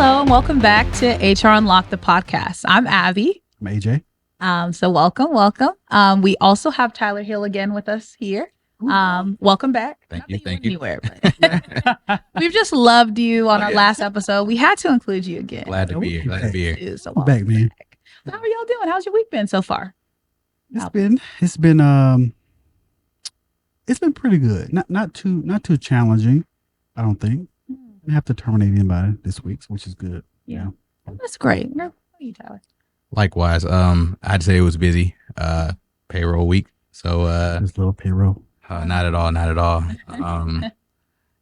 Hello, and welcome back to HR Unlocked, the podcast. I'm Abby. I'm AJ. So welcome. We also have Tyler Hill again with us here. Welcome back. Thank Not you. that Thank went you. Anywhere, but we've just loved you on our last episode. We had to include you again. Glad to be here. Glad to be here. So I'm back, man. How are y'all doing? How's your week been so far? It's been pretty good. Not too challenging, I don't think. I have to terminate anybody this week, which is good. Yeah. That's great. How are you, Tyler? Likewise. I'd say it was busy. Payroll week. So Just a little payroll. not at all. Not at all.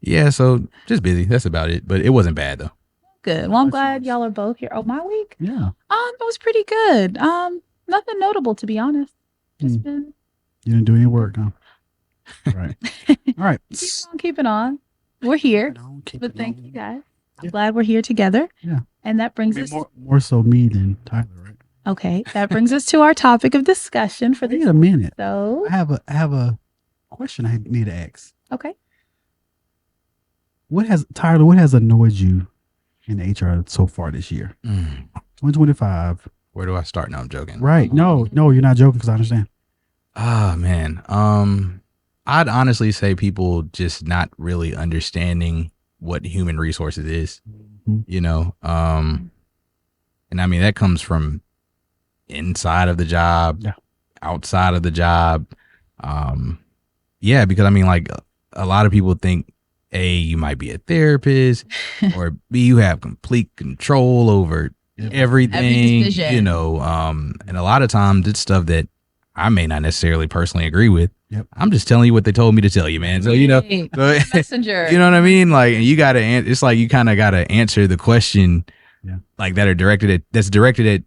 Yeah. So just busy. That's about it. But it wasn't bad though. Good. Well, I'm glad y'all are both here. Oh, my week? Yeah. It was pretty good. Nothing notable, to be honest. Just been You didn't do any work, huh? Right. All right. keep it on. We're here. But thank you guys. I'm glad we're here together. Yeah. And that brings us more so me than Tyler, right? okay. That brings us to our topic of discussion for this Wait a minute. episode. I have a question I need to ask. Okay. Tyler, what has annoyed you in HR so far this year? 2025. Where do I start? No, I'm joking. Right. No, you're not joking because I understand. Man. I'd honestly say people just not really understanding what human resources is. You know, and I mean that comes from inside of the job, outside of the job. Because I mean, like a lot of people think A, you might be a therapist, or B, you have complete control over everything. Every decision. You know, and a lot of times it's stuff that I may not necessarily personally agree with. Yep. I'm just telling you what they told me to tell you, man. So, you know, Messenger. you know what I mean? Like, you got to, it's like you kind of got to answer the question like that's directed at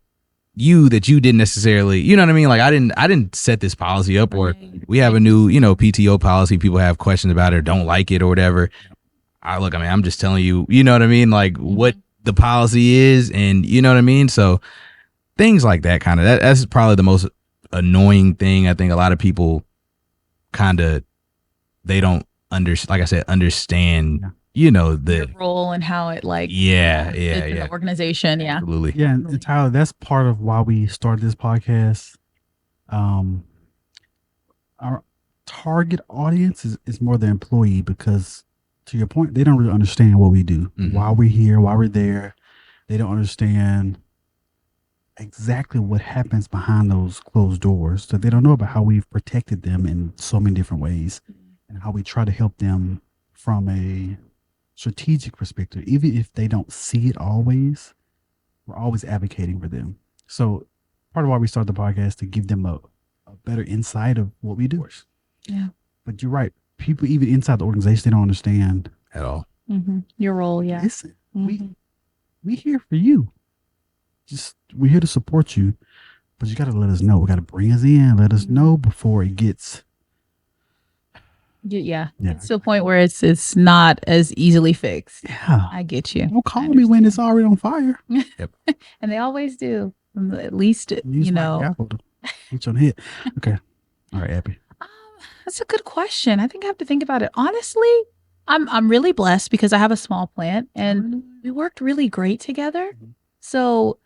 you that you didn't necessarily, you know what I mean? Like, I didn't set this policy up, or we have a new, PTO policy. People have questions about it or don't like it or whatever. I'm just telling you, you know what I mean? Like what the policy is, and you know what I mean? So things like that that's probably the most annoying thing. I think a lot of people they don't understand, the role and how it fits in the organization. Yeah. Absolutely. Yeah, and Tyler, that's part of why we started this podcast. Our target audience is more the employee, because to your point, they don't really understand what we do, why we're here, why we're there. They don't understand exactly what happens behind those closed doors. So they don't know about how we've protected them in so many different ways, and how we try to help them from a strategic perspective. Even if they don't see it always, we're always advocating for them. So part of why we started the podcast, to give them a better insight of what we do. Yeah. But you're right. People even inside the organization, they don't understand At all. Your role. Yeah. Listen, we here for you. We're here to support you, but you got to let us know. We got to bring us in, let us know before it gets. Yeah. It's to a point where it's not as easily fixed. Yeah. I get you. Don't call me when it's already on fire. Yep. And they always do. At least, Use my gavel to hit you on the head. Okay. All right, Abby. That's a good question. I think I have to think about it. Honestly, I'm really blessed because I have a small plant and we worked really great together. So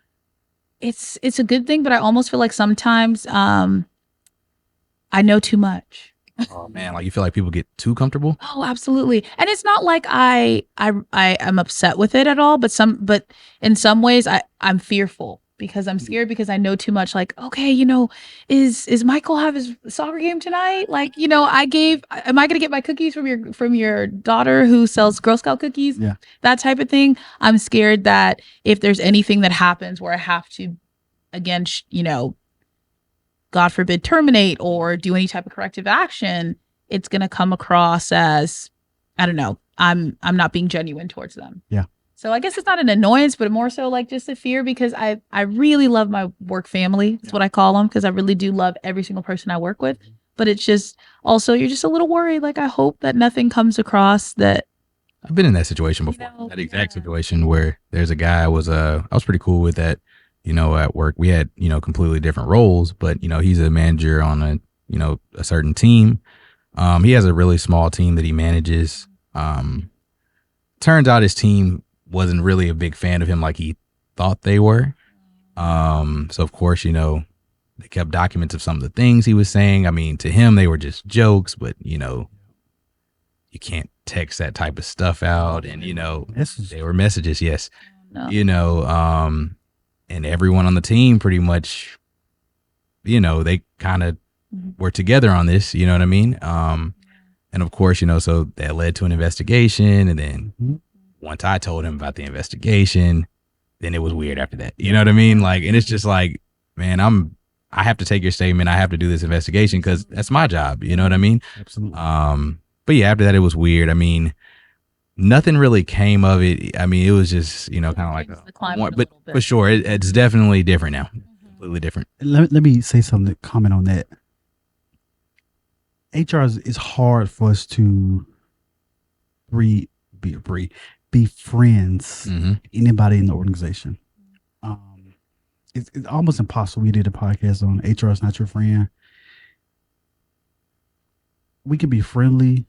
it's a good thing, but I almost feel like sometimes I know too much. Oh man, like you feel like people get too comfortable? Oh, absolutely. And it's not like I am upset with it at all, but in some ways I'm fearful because I'm scared because I know too much. Like, okay, is Michael have his soccer game tonight? Like, am I going to get my cookies from your daughter who sells Girl Scout cookies? Yeah. That type of thing. I'm scared that if there's anything that happens where I have to, again, God forbid, terminate or do any type of corrective action, it's going to come across as, I don't know, I'm not being genuine towards them. Yeah. So I guess it's not an annoyance, but more so like just a fear, because I really love my work family. That's what I call them, because I really do love every single person I work with. But it's just also, you're just a little worried. Like, I hope that nothing comes across that. I've been in that situation before. That exact situation where there's a guy I was pretty cool with that, at work. We had, completely different roles, but, he's a manager on a certain team. He has a really small team that he manages. Turns out his team wasn't really a big fan of him like he thought they were. So of course, you know, they kept documents of some of the things he was saying. I mean, to him, they were just jokes, but you know, you can't text that type of stuff out. And, you know, they were messages. Yes. No. You know, and everyone on the team pretty much, you know, they kind of were together on this, you know what I mean? And of course, you know, so that led to an investigation. And then once I told him about the investigation, then it was weird after that. You know what I mean? Like, and it's just like, man, I have to take your statement. I have to do this investigation because that's my job. You know what I mean? Absolutely. But yeah, after that, it was weird. I mean, nothing really came of it. I mean, it was just, you know, kind of like, but for sure, it's definitely different now. Completely different. Let me say something, comment on that. HR is hard for us to be friends. Anybody in the organization. It's almost impossible. We did a podcast on HR is not your friend. We can be friendly,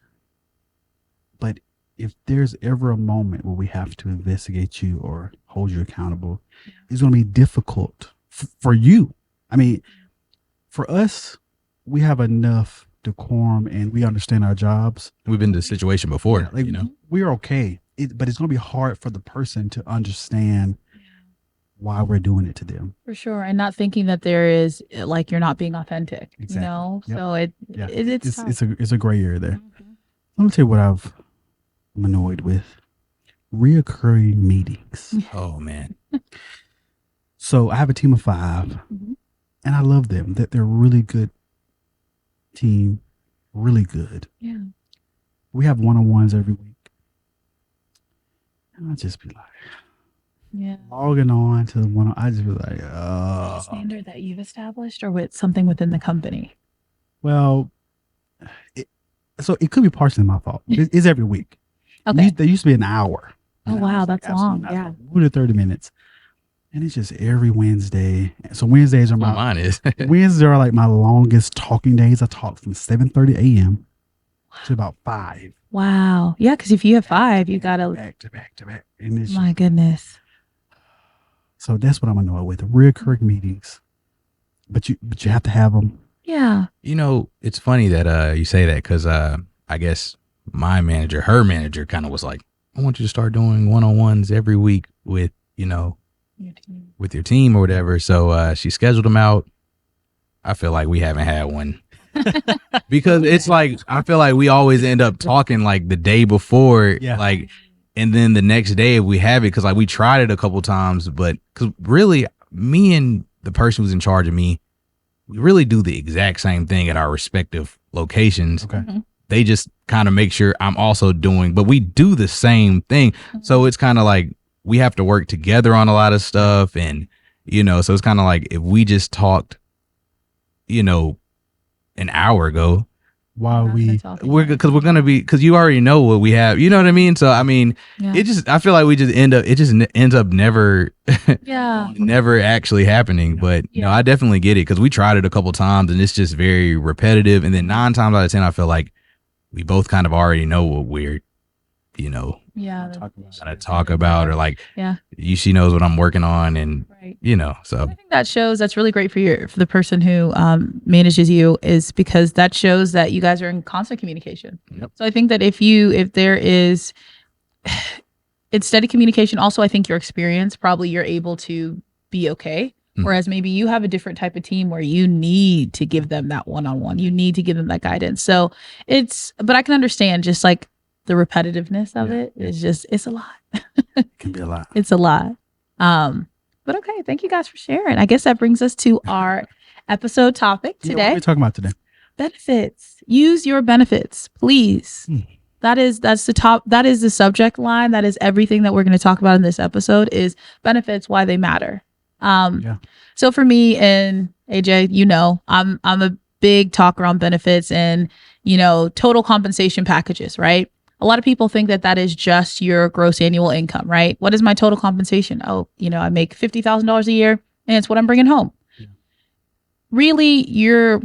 but if there's ever a moment where we have to investigate you or hold you accountable, it's going to be difficult for you. I mean, for us, we have enough decorum and we understand our jobs. We've been in this situation before. Yeah, like, you know, we're okay, but it's going to be hard for the person to understand why we're doing it to them. For sure. And not thinking that there is like you're not being authentic. Exactly. You know? Yep. So it's a gray area there. Let me tell you what I'm annoyed with. Reoccurring meetings. Oh man. So I have a team of 5 and I love them. That they're a really good team, really good. Yeah. We have one-on-ones every week. And I'll just be like, logging on to one. I just be like, standard that you've established, or with something within the company. Well, so it could be partially my fault. It's every week. Okay. There used to be an hour. Oh wow, that's long. Yeah. Move to 30 minutes, and it's just every Wednesday. So Wednesdays are mine is. Wednesdays are like my longest talking days. I talk from 7:30 a.m. to about 5. Wow. Yeah, because if you have 5, you gotta back to back to back. And it's my goodness. So that's what I'm annoyed with. Recurring meetings, but you have to have them. Yeah. You know, it's funny that you say that because I guess her manager kind of was like, I want you to start doing one-on-ones every week with, you know, with your team or whatever. So she scheduled them out. I feel like we haven't had one because it's like, I feel like we always end up talking like the day before, like, and then the next day we have it because like we tried it a couple times, but because really me and the person who's in charge of me, we really do the exact same thing at our respective locations. Okay. They just kind of make sure I'm also doing, but we do the same thing. So it's kind of like we have to work together on a lot of stuff. And, you know, so it's kind of like if we just talked, you know, an hour ago, while we're going to be, because you already know what we have, you know what I mean? So, I mean, I feel like it ends up never, never actually happening. But, you know, I definitely get it because we tried it a couple times and it's just very repetitive. And then 9 times out of 10, I feel like we both kind of already know what we're, you know, talk about, or like, she knows what I'm working on, and you know, so I think that's really great for the person who manages you, is because that shows that you guys are in constant communication. So I think that if there is it's steady communication, also I think your experience, probably you're able to be okay. Whereas maybe you have a different type of team where you need to give them that one-on-one, you need to give them that guidance. So but I can understand just like the repetitiveness of it is just, it's a lot. It can be a lot. It's a lot. But okay, thank you guys for sharing. I guess that brings us to our episode topic today. What are we talking about today? Benefits. Use your benefits, please. That is the subject line. That is everything that we're going to talk about in this episode is benefits, why they matter. So for me and AJ, you know, I'm a big talker on benefits and, you know, total compensation packages, right? A lot of people think that is just your gross annual income, right? What is my total compensation? Oh, you know, I make $50,000 a year and it's what I'm bringing home. Really, your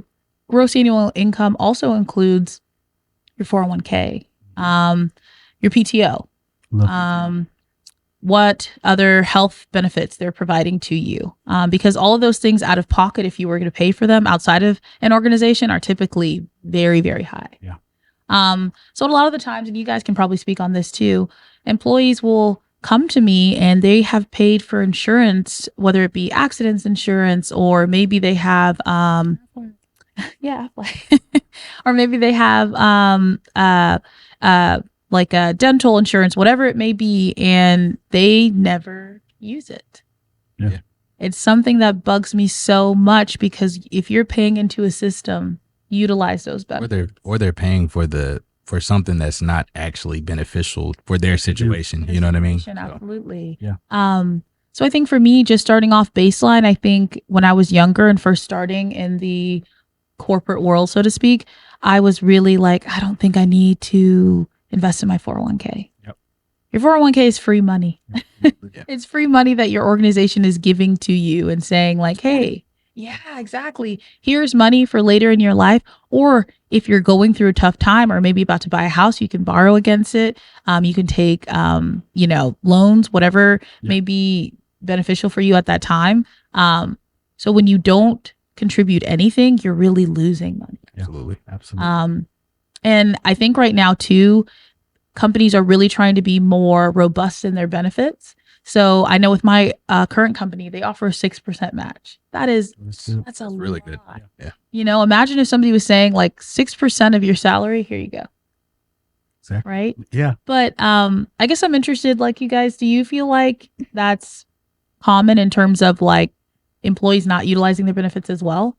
gross annual income also includes your 401k, your PTO, what other health benefits they're providing to you. Because all of those things out of pocket, if you were going to pay for them outside of an organization, are typically very, very high. Yeah. So a lot of the times, and you guys can probably speak on this too, employees will come to me and they have paid for insurance, whether it be accidents insurance, or maybe they have, yeah, or maybe they have, like a dental insurance, whatever it may be, and they never use it. Yeah. It's something that bugs me so much, because if you're paying into a system, utilize those benefits. Or they're paying for something that's not actually beneficial for their situation. You know what I mean? Absolutely. Yeah. So I think for me, just starting off baseline, I think when I was younger and first starting in the corporate world, so to speak, I was really like, I don't think I need to invest in my 401k. Yep. Your 401k is free money. Yeah. It's free money that your organization is giving to you and saying like, hey, yeah, exactly. Here's money for later in your life. Or if you're going through a tough time or maybe about to buy a house, you can borrow against it. You can take, loans, whatever may be beneficial for you at that time. So when you don't contribute anything, you're really losing money. Absolutely. Absolutely. And I think right now too, companies are really trying to be more robust in their benefits. So I know with my current company, they offer a 6% match. That's a really lot. good. Yeah. You know, imagine if somebody was saying like 6% of your salary, here you go. Exactly. Right? Yeah. But I guess I'm interested, like you guys, do you feel like that's common in terms of like employees not utilizing their benefits as well?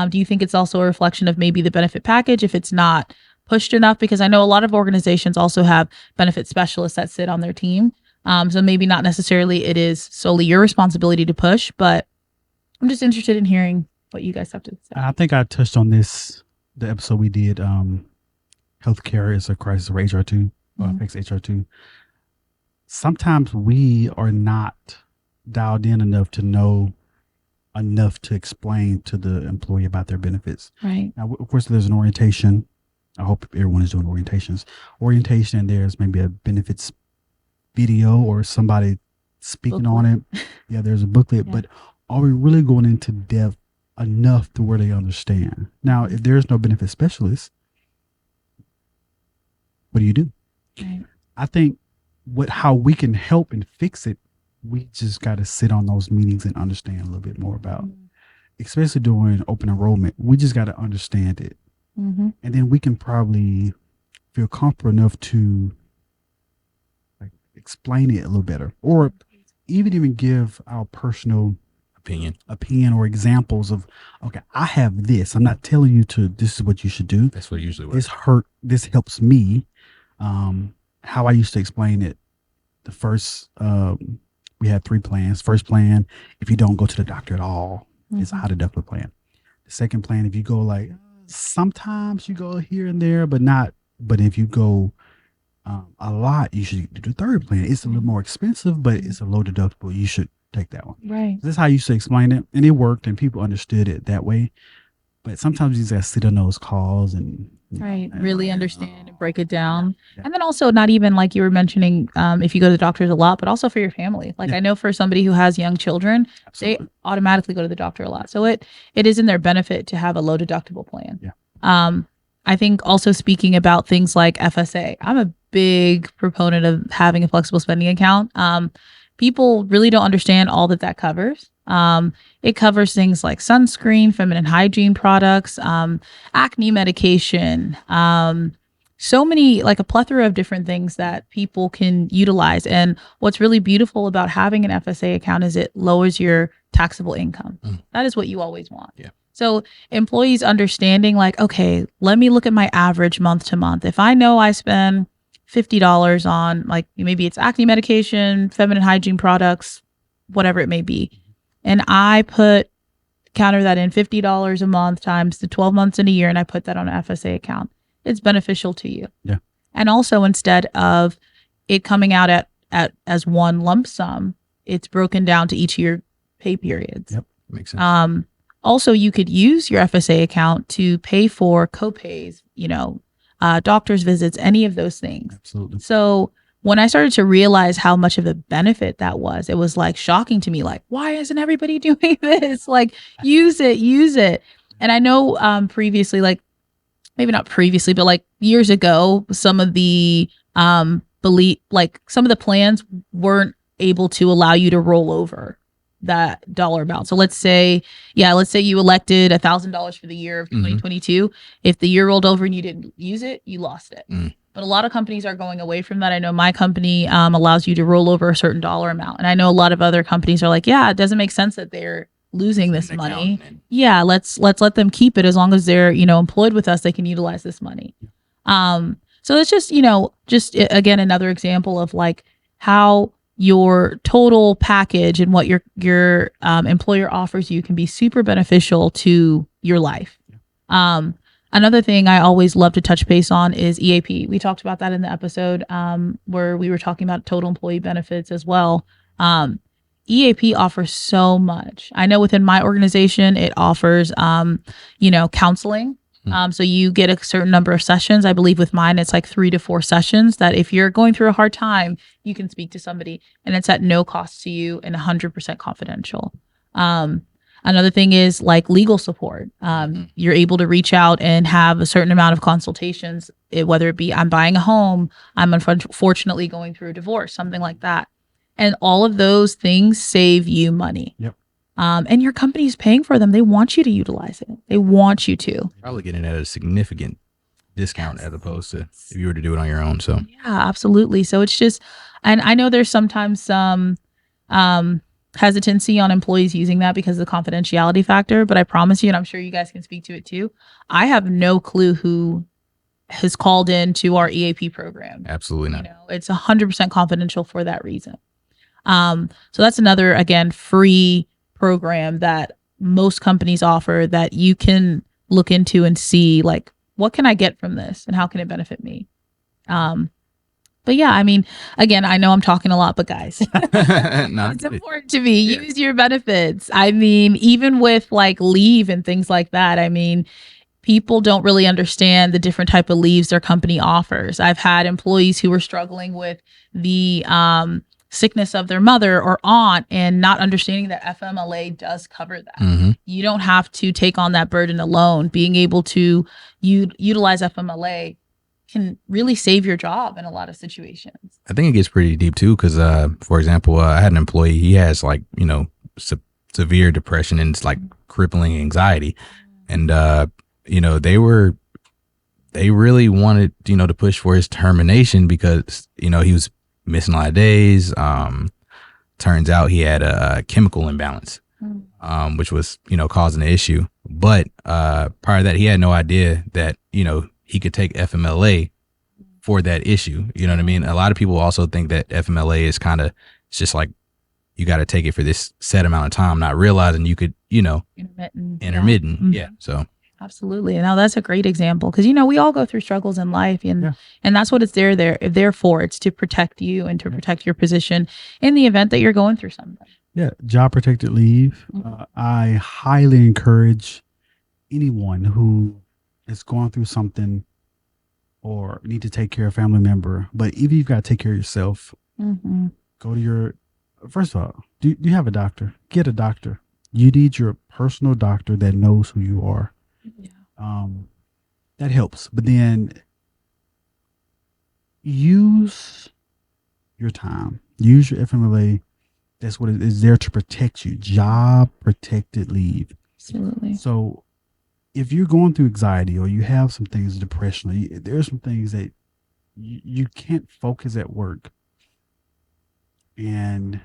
Do you think it's also a reflection of maybe the benefit package if it's not pushed enough? Because I know a lot of organizations also have benefit specialists that sit on their team. So maybe not necessarily it is solely your responsibility to push, but I'm just interested in hearing what you guys have to say. I think I touched on this, the episode we did, healthcare is a crisis for HR2, or affects HR2. Sometimes we are not dialed in enough to know enough to explain to the employee about their benefits. Right. Now, of course, there's an orientation. I hope everyone is doing orientations. Orientation, and there's maybe a benefits video or somebody speaking on it. Yeah, there's a booklet, but are we really going into depth enough to where they understand? Now, if there's no benefit specialist, what do you do? Right. I think how we can help and fix it, we just got to sit on those meetings and understand a little bit more about, especially during open enrollment. We just got to understand it. Mm-hmm. And then we can probably feel comfortable enough to like explain it a little better, or even give our personal opinion or examples of, okay, I have this. I'm not telling you this is what you should do. That's what usually works. This helps me. How I used to explain it, the first, we had 3 plans. First plan, if you don't go to the doctor at all, it's a high deductible plan. The second plan, if you go like, sometimes you go here and there, but if you go a lot, you should do the third plan. It's a little more expensive, but it's a low deductible. You should take that one. Right. This is how I used to explain it, and it worked, and people understood it that way. But sometimes you just gotta sit on those calls and really understand and break it down. Yeah. And then also not even like you were mentioning, if you go to the doctors a lot, but also for your family. Like I know for somebody who has young children, they automatically go to the doctor a lot. So it is in their benefit to have a low deductible plan. Yeah. I think also speaking about things like FSA, I'm a big proponent of having a flexible spending account. People really don't understand all that covers. It covers things like sunscreen, feminine hygiene products, acne medication, so many, like a plethora of different things that people can utilize. And what's really beautiful about having an FSA account is it lowers your taxable income. That is what you always want. Yeah. So employees understanding like, okay, let me look at my average month to month. If I know I spend $50 on like, maybe it's acne medication, feminine hygiene products, whatever it may be, and I counter that in $50 a month times the 12 months in a year, and I put that on an FSA account, it's beneficial to you. Yeah. And also instead of it coming out at as one lump sum, it's broken down to each of your pay periods. Yep. Makes sense. Also, you could use your FSA account to pay for co-pays, doctor's visits, any of those things. Absolutely. So when I started to realize how much of a benefit that was, it was like shocking to me. Like, why isn't everybody doing this? Like, use it. And I know previously, like maybe not previously, but like years ago, some of the some of the plans weren't able to allow you to roll over that dollar amount. So let's say you elected $1,000 for the year of 2022. If the year rolled over and you didn't use it, you lost it. But a lot of companies are going away from that. I know my company allows you to roll over a certain dollar amount. And I know a lot of other companies are like, yeah, it doesn't make sense that they're losing this money. Yeah, let's let them keep it as long as they're, employed with us, they can utilize this money. So it's just, again, another example of like how your total package and what your employer offers you can be super beneficial to your life. Another thing I always love to touch base on is EAP. We talked about that in the episode where we were talking about total employee benefits as well. EAP offers so much. I know within my organization, it offers, counseling. So you get a certain number of sessions. I believe with mine, it's like 3 to 4 sessions that if you're going through a hard time, you can speak to somebody and it's at no cost to you and 100% confidential. Another thing is like legal support. You're able to reach out and have a certain amount of consultations, whether it be I'm buying a home, I'm unfortunately going through a divorce, something like that. And all of those things save you money. Yep. And your company's paying for them. They want you to utilize it. They want you to. Probably getting at a significant discount as opposed to if you were to do it on your own. So yeah, absolutely. So it's just, and I know there's sometimes some hesitancy on employees using that because of the confidentiality factor, but I promise you, and I'm sure you guys can speak to it too, I have no clue who has called in to our EAP program. Absolutely not. It's 100% confidential for that reason. So that's another, again, free program that most companies offer that you can look into and see like, what can I get from this and how can it benefit me? But yeah, I mean, again, I know I'm talking a lot, but guys, it's important to me. Yeah. Use your benefits. I mean, even with like leave and things like that, I mean, people don't really understand the different type of leaves their company offers. I've had employees who were struggling with the sickness of their mother or aunt and not understanding that FMLA does cover that. You don't have to take on that burden alone. Being able to utilize FMLA can really save your job in a lot of situations. I think it gets pretty deep too because, for example, I had an employee, he has like, severe depression and it's like crippling anxiety. And, they really wanted, to push for his termination because, he was missing a lot of days. Turns out he had a chemical imbalance, which was, causing the issue. But prior to that, he had no idea that, he could take FMLA for that issue. You know what I mean? A lot of people also think that FMLA is it's just like, you got to take it for this set amount of time, not realizing you could, intermittent. Yeah. So. Absolutely. Now that's a great example because, we all go through struggles in life and that's what it's there for. It's to protect you and to protect your position in the event that you're going through something. Yeah. Job protected leave. I highly encourage anyone who is going through something or need to take care of a family member, but even if you've got to take care of yourself, go to first of all, do you have a doctor? Get a doctor. You need your personal doctor that knows who you are. Yeah. That helps. But then use your time. Use your FMLA. That's what it is there to protect you. Job protected leave. Absolutely. So if you're going through anxiety or you have some things, depression, or there's some things that you can't focus at work and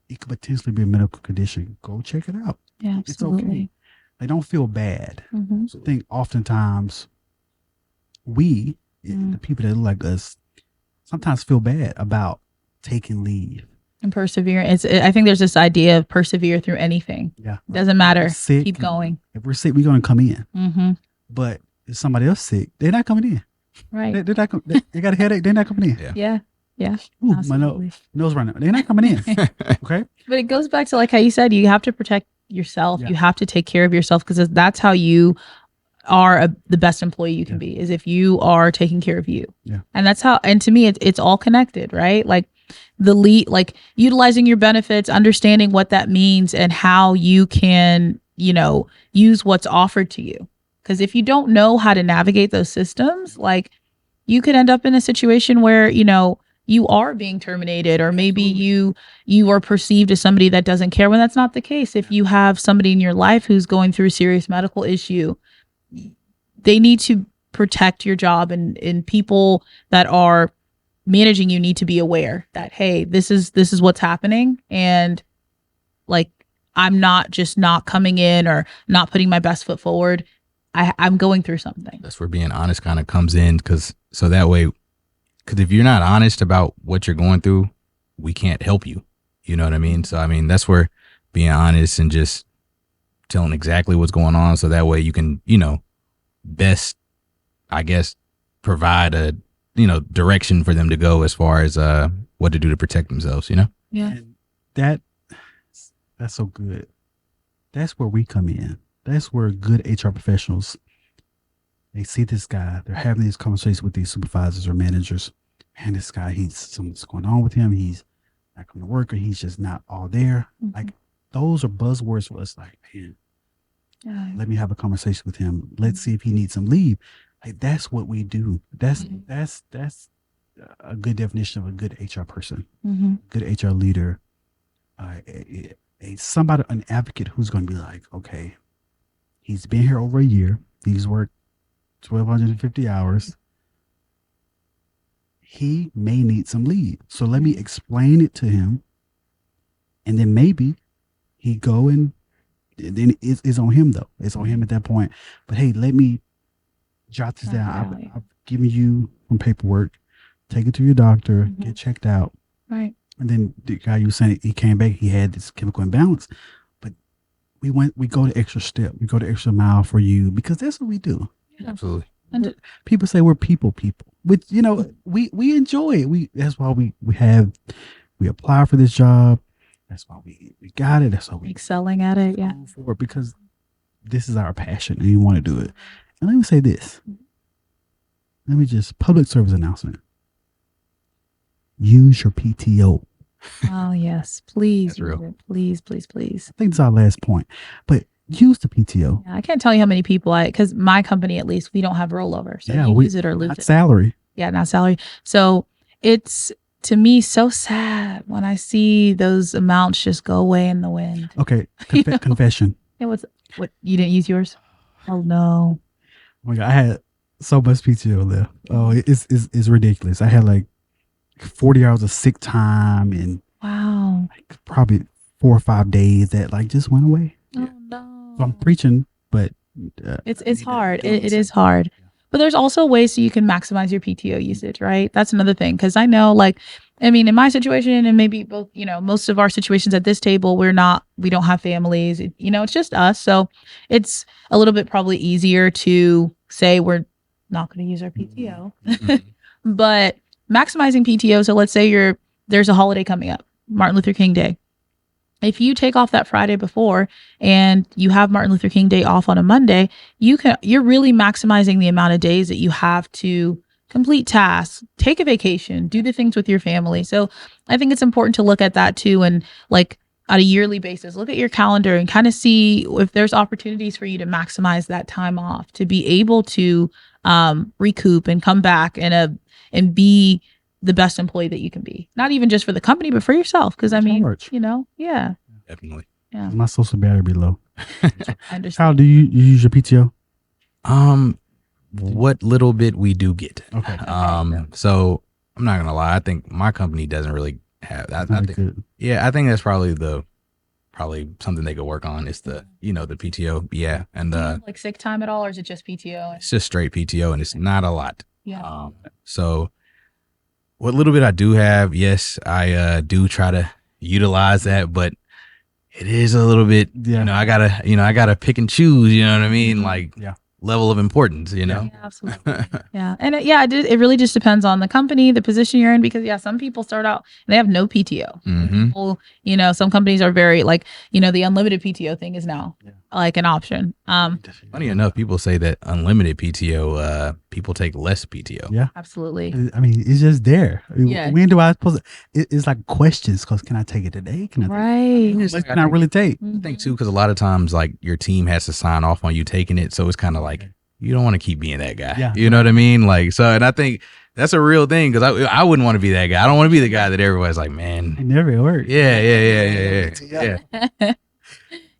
it could potentially be a medical condition, go check it out. Yeah, absolutely. It's okay. They don't feel bad. So I think oftentimes we, the people that look like us, sometimes feel bad about taking leave. And persevere. I think there's this idea of persevere through anything. Yeah. Doesn't matter. Sick, keep going. If we're sick, we're going to come in. But if somebody else sick, they're not coming in. Right. They got a headache, they're not coming in. Yeah. Ooh, my nose right now. They're not coming in. Okay. But it goes back to like how you said, you have to protect yourself. Yeah. You have to take care of yourself because that's how you are the best employee you can be, is if you are taking care of you. And that's how, and to me, it's all connected, right? Like like utilizing your benefits, understanding what that means and how you can, use what's offered to you. Because if you don't know how to navigate those systems, like you could end up in a situation where, you are being terminated, or maybe you are perceived as somebody that doesn't care, when that's not the case. If you have somebody in your life who's going through a serious medical issue, they need to protect your job, and people that are managing you need to be aware that, hey, this is what's happening, and like I'm not just not coming in or not putting my best foot forward. I'm going through something. That's where being honest kind of comes in, because if you're not honest about what you're going through, we can't help you. You know what I mean? So I mean, that's where being honest and just telling exactly what's going on, so that way you can, best, I guess, provide a direction for them to go as far as what to do to protect themselves. Yeah. And that's so good. That's where we come in. That's where good HR professionals, they see this guy, they're having these conversations with these supervisors or managers. Man, this guy, something's going on with him. He's not coming to work, or he's just not all there. Mm-hmm. Like, those are buzzwords for us. Like, man, let me have a conversation with him. Let's see if he needs some leave. Like, that's what we do. That's a good definition of a good HR person, good HR leader, somebody, an advocate who's going to be like, okay, he's been here over a year. He's worked 1,250 hours. He may need some leave. So let me explain it to him. And then maybe he go and then it's on him though. It's on him at that point. But hey, let me jot this down. I've given you some paperwork. Take it to your doctor, get checked out. Right. And then the guy you were saying, he came back, he had this chemical imbalance. But we go the extra step. We go the extra mile for you, because that's what we do. Yeah. Absolutely. And People say we're people, which, we enjoy it. That's why we apply for this job. That's why we got it. That's why we excelling at it. Yeah. go for it, because this is our passion and we want to do it. And let me say this. Public service announcement. Use your PTO. Oh yes, please. That's real. Please. I think it's our last point, but use the PTO. Yeah, I can't tell you how many people because my company, at least, we don't have rollover. So you use it or lose not it. Salary. Yeah, not salary. So it's, to me, so sad when I see those amounts just go away in the wind. Okay. Confession. Yeah, what, you didn't use yours? Oh no. Oh my God, I had so much PTO left. Oh, it's ridiculous. I had like 40 hours of sick time and wow, like probably 4 or 5 days that like just went away. Oh no. So I'm preaching, but it's hard. It is hard. But there's also ways so you can maximize your PTO usage, right? That's another thing. Because I know, in my situation, and maybe both, most of our situations at this table, we don't have families. It's just us. So it's a little bit probably easier to say we're not going to use our PTO. But maximizing PTO. So let's say there's a holiday coming up, Martin Luther King Day. If you take off that Friday before and you have Martin Luther King Day off on a Monday, you're really maximizing the amount of days that you have to complete tasks, take a vacation, do the things with your family. So I think it's important to look at that too. And on a yearly basis, look at your calendar and kind of see if there's opportunities for you to maximize that time off, to be able to recoup and come back and be the best employee that you can be. Not even just for the company, but for yourself. Because yeah. Definitely. Yeah. My social battery be low. I understand. How do you use your PTO? What little bit we do get. Okay. So I'm not gonna lie. I think my company doesn't really have that. I think that's probably something they could work on. Is the PTO. Yeah, and like sick time at all, or is it just PTO? It's just straight PTO, and it's not a lot. Yeah. So what little bit I do have, yes, I do try to utilize that, but it is a little bit. Yeah. I gotta pick and choose. You know what I mean? Level of importance. Yeah, absolutely. Yeah, and it really just depends on the company, the position you're in, because some people start out and they have no PTO. Mm-hmm. People, some companies are very the unlimited PTO thing is now like an option. Funny enough, people say that unlimited PTO, people take less PTO. Yeah. Absolutely. I mean, it's just there. Yeah. When do I supposed to, it's like questions because can I take it today? Can I Right. what can I really take? I think too, because a lot of times like your team has to sign off on you taking it. So it's kind of like, you don't want to keep being that guy. Yeah. You know what I mean? Like, so, and I think that's a real thing because I wouldn't want to be that guy. I don't want to be the guy that everybody's like, It man, never works. yeah.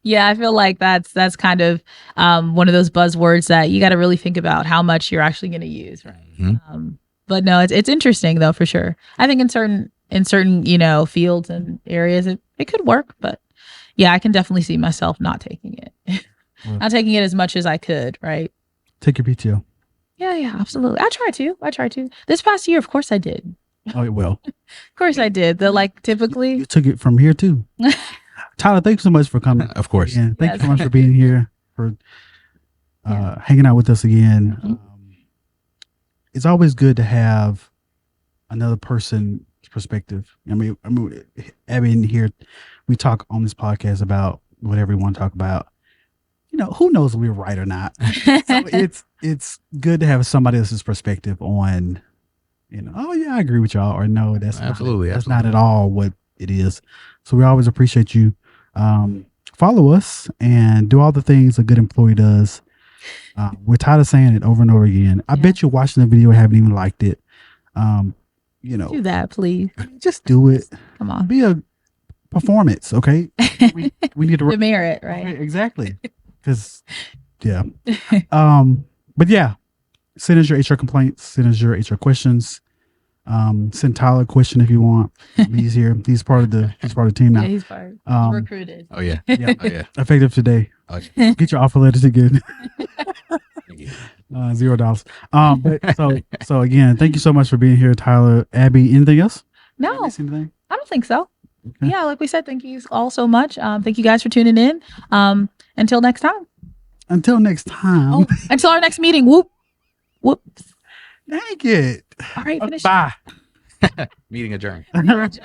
Yeah, I feel like that's kind of one of those buzzwords that you got to really think about how much you're actually going to use, right? Mhm. But no, it's interesting though for sure. I think in certain fields and areas it could work, but yeah, I can definitely see myself not taking it, not taking it as much as I could, right? Take your PTO. Yeah, absolutely. I try to. This past year, of course, I did. Oh, well. Of course, I did. Typically. You took it from here too. Tyler, thanks so much for coming. Of course. Yeah, thank you so much for being here, for hanging out with us again. Mhm. It's always good to have another person's perspective. I mean, Abby and here, we talk on this podcast about whatever we want to talk about. Who knows if we're right or not. So it's good to have somebody else's perspective on, oh yeah, I agree with y'all, or no, that's Absolutely, that's not at all what it is. So we always appreciate you. Follow us and do all the things a good employee does. We're tired of saying it over and over again. I bet you're watching the video and haven't even liked it. Do that, please. Just do it. Come on. Be a performance, okay? We need to The merit, right? Okay, exactly. Because but yeah, send us your HR complaints, send us your HR questions. Send Tyler a question if you want. He's here. He's part of the team now. Yeah, he's fired. Recruited. Oh yeah. Yeah. Oh yeah. Effective today. Oh, yeah. Get your offer letters again. Thank you. $0. But so again, thank you so much for being here, Tyler. Abby, anything else? No, Did I miss anything? I don't think so. Okay. Yeah, like we said, thank you all so much. Thank you guys for tuning in. Until next time. Until next time. Oh, until our next meeting. Whoop. Whoops. Dang it. All right, finish. Bye. Meeting adjourned. Adjourned.